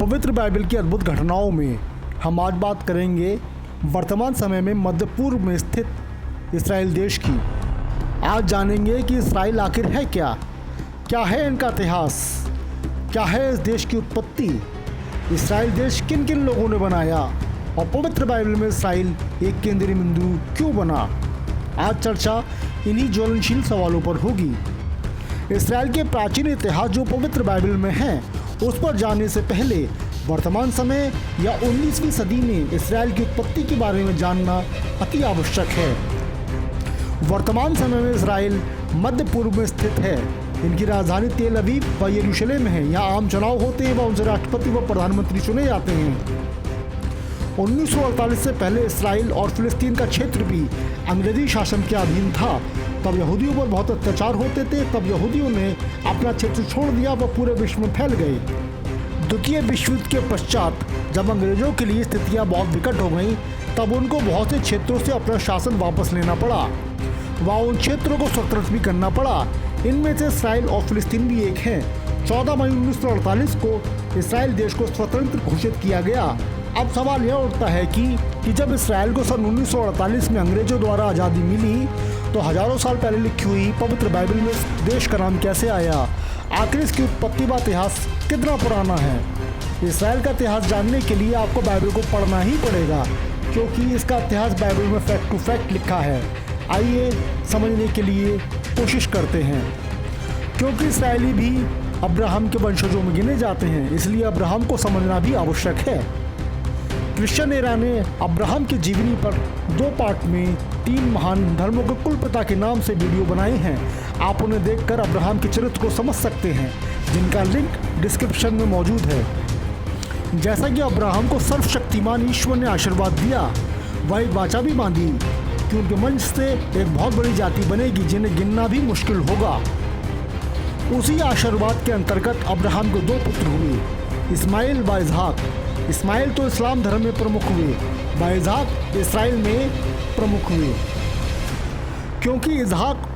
पवित्र बाइबल की अद्भुत घटनाओं में हम आज बात करेंगे वर्तमान समय में मध्य पूर्व में स्थित इस्राएल देश की। आज जानेंगे कि इस्राएल आखिर है क्या, क्या है इनका इतिहास, क्या है इस देश की उत्पत्ति, इस्राएल देश किन किन लोगों ने बनाया और पवित्र बाइबल में इस्राएल एक केंद्रीय बिंदु क्यों बना। आज चर्चा इन्हीं ज्वलनशील सवालों पर होगी। इस्राएल के प्राचीन इतिहास जो पवित्र बाइबल में है उस पर जाने से पहले वर्तमान समय या 19वीं सदी में इस्राएल की उत्पत्ति के बारे में जानना अति आवश्यक है। वर्तमान समय में इस्राएल मध्य पूर्व में स्थित है। इनकी राजधानी तेल अवीव व यरूशलेम है। यहाँ आम चुनाव होते हैं व उनसे राष्ट्रपति व प्रधानमंत्री चुने जाते हैं। 1948 से पहले इस्राएल और फिलिस्तीन का क्षेत्र भी अंग्रेजी शासन के अधीन था। तब यहूदियों पर बहुत अत्याचार होते थे। तब यहूदियों ने अपना क्षेत्र छोड़ दिया व पूरे विश्व में फैल गए। द्वितीय विश्व युद्ध के पश्चात जब अंग्रेजों के लिए स्थितियां बहुत विकट हो गईं, तब उनको बहुत से क्षेत्रों से अपना शासन वापस लेना पड़ा व उन क्षेत्रों को स्वतंत्र भी करना पड़ा। इनमें से इस्राएल और फिलिस्तीन भी एक हैं। 14 मई 1948 को इस्राएल देश को स्वतंत्र घोषित किया गया। अब सवाल यह उठता है कि जब इस्राएल को सन 1948 में अंग्रेजों द्वारा आज़ादी मिली तो हजारों साल पहले लिखी हुई पवित्र बाइबल में इस देश का नाम कैसे आया। आखिर इसकी उत्पत्ति व इतिहास कितना पुराना है। इस्राएल का इतिहास जानने के लिए आपको बाइबल को पढ़ना ही पड़ेगा, क्योंकि इसका इतिहास बाइबल में फैक्ट टू फैक्ट लिखा है। आइए समझने के लिए कोशिश करते हैं। क्योंकि इस्राएली भी अब्राहम के वंशजों में गिने जाते हैं, इसलिए अब्राहम को समझना भी आवश्यक है। क्रिश्चियन एरा ने अब्राहम की जीवनी पर 2 पार्ट में 3 महान धर्मों के कुलपिता के नाम से वीडियो बनाए हैं। आप उन्हें देखकर अब्राहम के चरित्र को समझ सकते हैं, जिनका लिंक डिस्क्रिप्शन में मौजूद है। जैसा कि अब्राहम को सर्वशक्तिमान ईश्वर ने आशीर्वाद दिया, वह एक वाचा भी बांधी कि उनके वंश से एक बहुत बड़ी जाति बनेगी जिन्हें गिनना भी मुश्किल होगा। उसी आशीर्वाद के अंतर्गत अब्राहम के 2 पुत्र हुए, इस्माइल व इसहाक। इस्माइल तो इस्लाम धर्म में प्रमुख हुए व इसहाक इस्राएल में प्रमुख हुए, क्योंकि इसहाक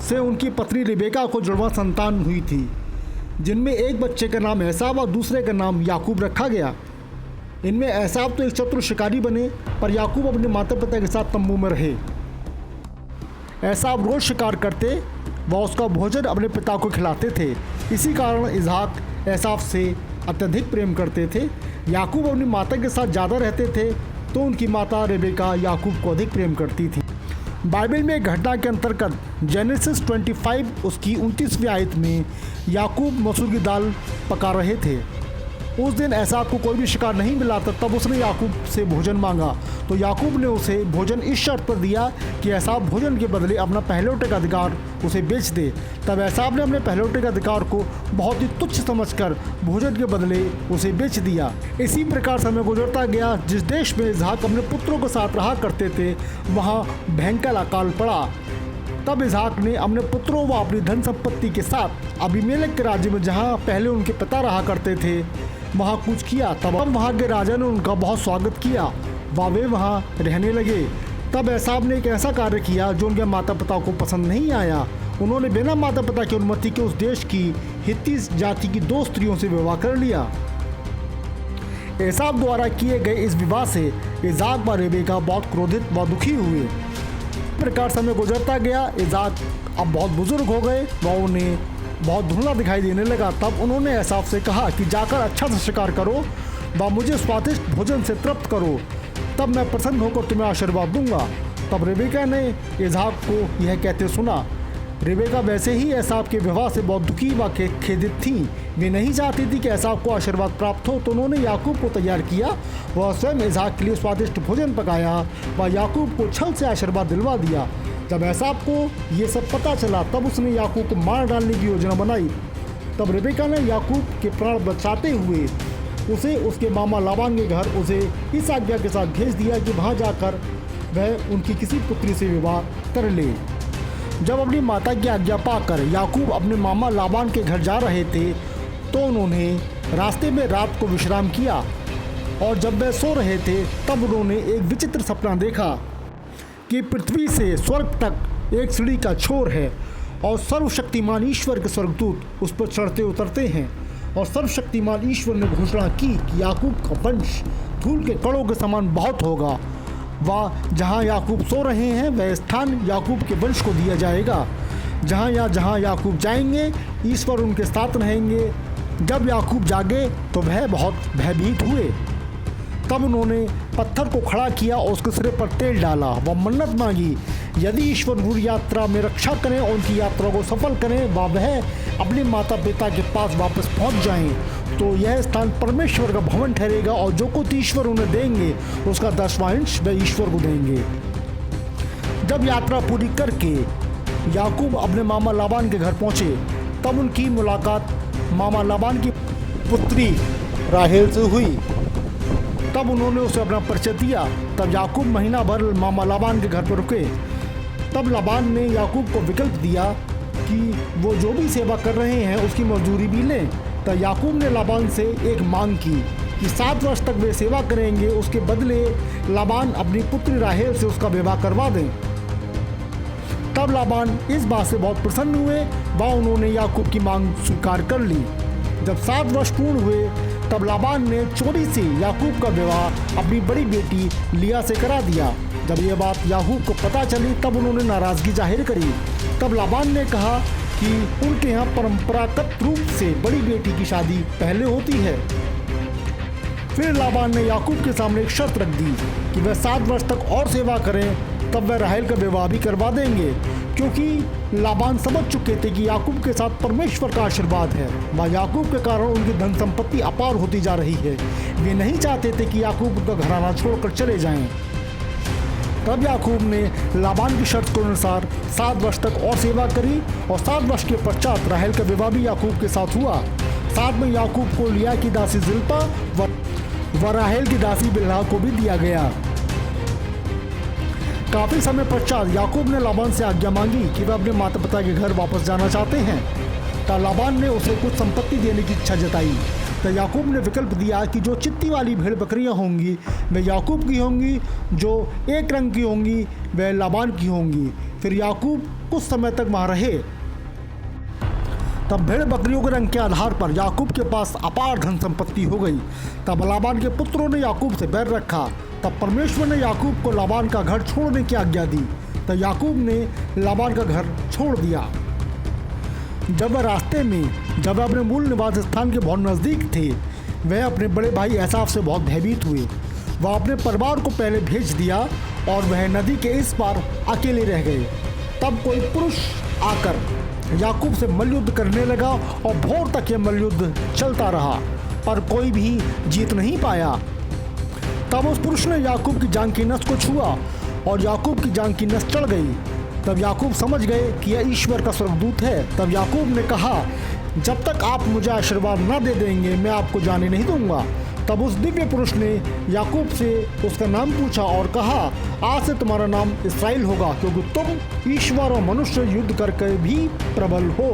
से उनकी पत्नी रिबेका को जुड़वा संतान हुई थी, जिनमें एक बच्चे का नाम एसाव और दूसरे का नाम याकूब रखा गया। इनमें एसाव तो एक चतुर शिकारी बने, पर याकूब अपने माता पिता के साथ तंबू में रहे। एसाव रोज शिकार करते व उसका भोजन अपने पिता को खिलाते थे। इसी कारण इसहाक एसाव से अत्यधिक प्रेम करते थे। याकूब अपनी माता के साथ ज़्यादा रहते थे, तो उनकी माता रेबेका याकूब को अधिक प्रेम करती थी। बाइबल में एक घटना के अंतर्गत जेनेसिस 25 उसकी 29वीं आयत में याकूब मसूर की दाल पका रहे थे। उस दिन एसाव को कोई भी शिकार नहीं मिला था। तब उसने याकूब से भोजन मांगा, तो याकूब ने उसे भोजन इस शर्त पर दिया कि एसाव भोजन के बदले अपना पहलौठे का अधिकार उसे बेच दे। तब एसाव ने अपने पहलौठे के अधिकार को बहुत ही तुच्छ समझकर भोजन के बदले उसे बेच दिया। इसी प्रकार समय गुजरता गया। जिस देश में इसहाक अपने पुत्रों के साथ रहा करते थे, वहाँ भयंकर अकाल पड़ा। तब इसहाक ने अपने पुत्रों व अपनी धन संपत्ति के साथ अबीमेलेक के राज्य में, जहाँ पहले उनके पिता रहा करते थे, वहाँ कूच किया। तब वहाँ के राजा ने उनका बहुत स्वागत किया व वे वहाँ रहने लगे। तब एसाव ने एक ऐसा कार्य किया जो उनके माता पिता को पसंद नहीं आया। उन्होंने बिना माता पिता की अनुमति के उस देश की हित्ती जाति की 2 स्त्रियों से विवाह कर लिया। एसाव द्वारा किए गए इस विवाह से इसहाक व रेबेका बहुत क्रोधित व दुखी हुए। इस प्रकार समय गुजरता गया। इसहाक अब बहुत बुजुर्ग हो गए व उन्हें बहुत धुंधला दिखाई देने लगा। तब उन्होंने एसाव से कहा कि जाकर अच्छा सा शिकार करो व मुझे स्वादिष्ट भोजन से तृप्त करो, तब मैं प्रसन्न होकर तुम्हें आशीर्वाद दूंगा। तब रेबेका ने इसहाक को यह कहते सुना। रेबेका वैसे ही एसाव के विवाह से बहुत दुखी व खेदित थी। वे नहीं चाहती थी कि एसाव को आशीर्वाद प्राप्त हो, तो उन्होंने याकूब को तैयार किया। वह स्वयं इसहाक के लिए स्वादिष्ट भोजन पकाया व याकूब को छल से आशीर्वाद दिलवा दिया। जब एसाव को ये सब पता चला, तब उसने याकूब को मार डालने की योजना बनाई। तब रेबेका ने याकूब के प्राण बचाते हुए उसे उसके मामा लाबान के घर उसे इस आज्ञा के साथ भेज दिया कि वहाँ जाकर वह उनकी किसी पुत्री से विवाह कर ले। जब अपनी माता की आज्ञा पाकर याकूब अपने मामा लाबान के घर जा रहे थे, तो उन्होंने रास्ते में रात को विश्राम किया, और जब वह सो रहे थे तब उन्होंने एक विचित्र सपना देखा कि पृथ्वी से स्वर्ग तक एक सीढ़ी का छोर है और सर्वशक्तिमान ईश्वर के स्वर्गदूत उस पर चढ़ते उतरते हैं। और सर्वशक्तिमान ईश्वर ने घोषणा की कि याकूब का वंश धूल के कणों के समान बहुत होगा। वह जहाँ याकूब सो रहे हैं वह स्थान याकूब के वंश को दिया जाएगा। जहाँ याकूब जाएंगे ईश्वर उनके साथ रहेंगे। जब याकूब जागे तो वह बहुत भयभीत हुए। तब उन्होंने पत्थर को खड़ा किया और उसके सिर पर तेल डाला। वह मन्नत मांगी, यदि ईश्वर उनकी यात्रा में रक्षा करें और उनकी यात्रा को सफल करें वह अपने माता पिता के पास वापस पहुंच जाएं, तो यह स्थान परमेश्वर का भवन ठहरेगा और जो कुछ ईश्वर उन्हें देंगे उसका 10वां अंश वह ईश्वर को देंगे। जब यात्रा पूरी करके याकूब अपने मामा लाबान के घर पहुंचे तब उनकी मुलाकात मामा लाबान की पुत्री राहेल से हुई। तब उन्होंने उसे अपना परिचय दिया। तब याकूब महीना भर मामा लाबान के घर पर रुके। तब लाबान ने याकूब को विकल्प दिया कि वो जो भी सेवा कर रहे हैं उसकी मजदूरी भी लें। तब याकूब ने लाबान से एक मांग की कि 7 वर्ष तक वे सेवा करेंगे, उसके बदले लाबान अपनी पुत्री राहेल से उसका विवाह करवा दें। तब लाबान इस बात से बहुत प्रसन्न हुए व उन्होंने याकूब की मांग स्वीकार कर ली। जब 7 वर्ष पूर्ण हुए तब लाबान ने चोरी से याकूब का विवाह अपनी बड़ी बेटी लिया से करा दिया। जब यह बात याकूब को पता चली तब उन्होंने नाराज़गी जाहिर करी। तब लाबान ने कहा कि उनके यहाँ परंपरागत रूप से बड़ी बेटी की शादी पहले होती है। फिर लाबान ने याकूब के सामने एक शर्त रख दी कि वह 7 वर्ष तक और सेवा करें तब वह राहेल का विवाह भी करवा देंगे, क्योंकि लाबान समझ चुके थे कि याकूब के साथ परमेश्वर का आशीर्वाद है व याकूब के कारण उनकी धन संपत्ति अपार होती जा रही है। वे नहीं चाहते थे कि याकूब उनका घराना छोड़कर चले जाएं। तब याकूब ने लाबान की शर्त के अनुसार 7 वर्ष तक और सेवा करी और 7 वर्ष के पश्चात राहेल का विवाह भी याकूब के साथ हुआ। साथ में याकूब को लिया की दासी जिल्पा व राहेल की दासी बिल्हा को भी दिया गया। काफी समय पश्चात याकूब ने लाबान से आज्ञा मांगी कि वह अपने माता पिता के घर वापस जाना चाहते हैं। तब लाबान ने उसे कुछ संपत्ति देने की इच्छा जताई। तो याकूब ने विकल्प दिया कि जो चित्ती वाली भेड़ बकरियां होंगी वे याकूब की होंगी, जो एक रंग की होंगी वे लाबान की होंगी। फिर याकूब कुछ समय तक वहाँ रहे। तब भेड़ बकरियों के रंग के आधार पर याकूब के पास अपार धन संपत्ति हो गई। तब लाबान के पुत्रों ने याकूब से बैर रखा। तब परमेश्वर ने याकूब को लाबान का घर छोड़ने की आज्ञा दी। तब याकूब ने लाबान का घर छोड़ दिया। जब वह रास्ते में जब वह अपने मूल निवास स्थान के बहुत नज़दीक थे वह अपने बड़े भाई एसाव से बहुत भयभीत हुए। वह अपने परिवार को पहले भेज दिया और वह नदी के इस पार अकेले रह गए। तब कोई पुरुष आकर याकूब से मल्लयुद्ध करने लगा और भोर तक यह मल्लयुद्ध चलता रहा, पर कोई भी जीत नहीं पाया। तब उस पुरुष ने याकूब की जांघ की नस को छुआ और याकूब की जांघ की नस चढ़ गई। तब याकूब समझ गए कि यह ईश्वर का स्वर्गदूत है। तब याकूब ने कहा, जब तक आप मुझे आशीर्वाद न दे देंगे मैं आपको जाने नहीं दूंगा। तब उस दिव्य पुरुष ने याकूब से उसका नाम पूछा और कहा, आज से तुम्हारा नाम इसराइल होगा, क्योंकि तुम ईश्वर और मनुष्य युद्ध करके भी प्रबल हो।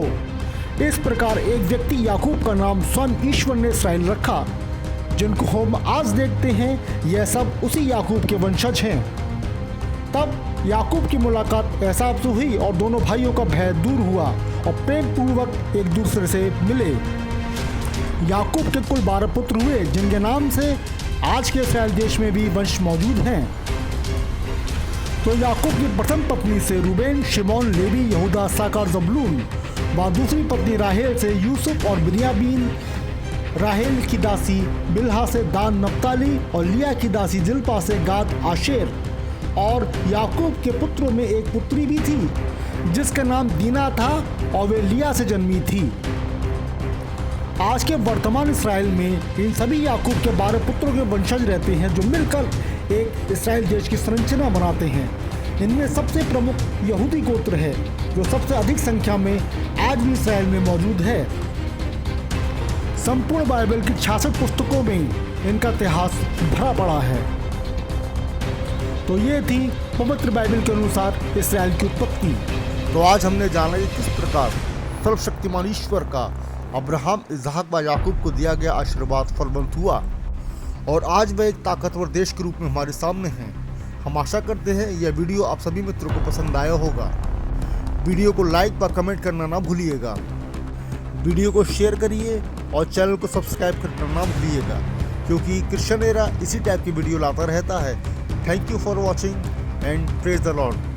इस प्रकार एक व्यक्ति याकूब का नाम स्वयं ईश्वर ने इसराइल रखा। जिनको हम आज देखते हैं यह सब उसी याकूब के वंशज हैं। तब याकूब की मुलाकात एसाव से हुई और दोनों भाइयों का भय दूर हुआ और प्रेम पूर्वक एक दूसरे से मिले। याकूब के कुल 12 पुत्र हुए, जिनके नाम से आज के इस्राएल देश में भी वंश मौजूद हैं। तो याकूब की प्रथम पत्नी से रूबेन, शिमोन, लेवी, यहूदा, इस्साकार, जबूलून व दूसरी पत्नी राहेल से यूसुफ और बिन्यामीन, राहेल की दासी बिल्हा से दान, नप्ताली और लिया की दासी जिल्पा से गाद, आशेर। और याकूब के पुत्रों में एक पुत्री भी थी जिसका नाम दीना था और वे लिया से जन्मी थी। आज के वर्तमान इस्राएल में इन सभी याकूब के 12 पुत्रों के वंशज रहते हैं जो मिलकर एक इस्राएल देश की संरचना बनाते हैं। इनमें सबसे प्रमुख यहूदी गोत्र है जो सबसे अधिक संख्या में आज भी इस्राएल में मौजूद है। संपूर्ण बाइबल की 66 पुस्तकों में इनका इतिहास भरा पड़ा है। तो ये थी पवित्र बाइबल के अनुसार इस्राएल की उत्पत्ति। तो आज हमने जाना कि किस प्रकार सर्वशक्तिमान ईश्वर का अब्राहम, इसहाक व याकूब को दिया गया आशीर्वाद फलवंत हुआ और आज वह एक ताकतवर देश के रूप में हमारे सामने है। हम आशा करते हैं यह वीडियो आप सभी मित्रों को पसंद आया होगा। वीडियो को लाइक व कमेंट करना ना भूलिएगा। वीडियो को शेयर करिए और चैनल को सब्सक्राइब करना ना भूलिएगा, क्योंकि क्रिश्चियन एरा इसी टाइप की वीडियो लाता रहता है। Thank you for watching and praise the Lord.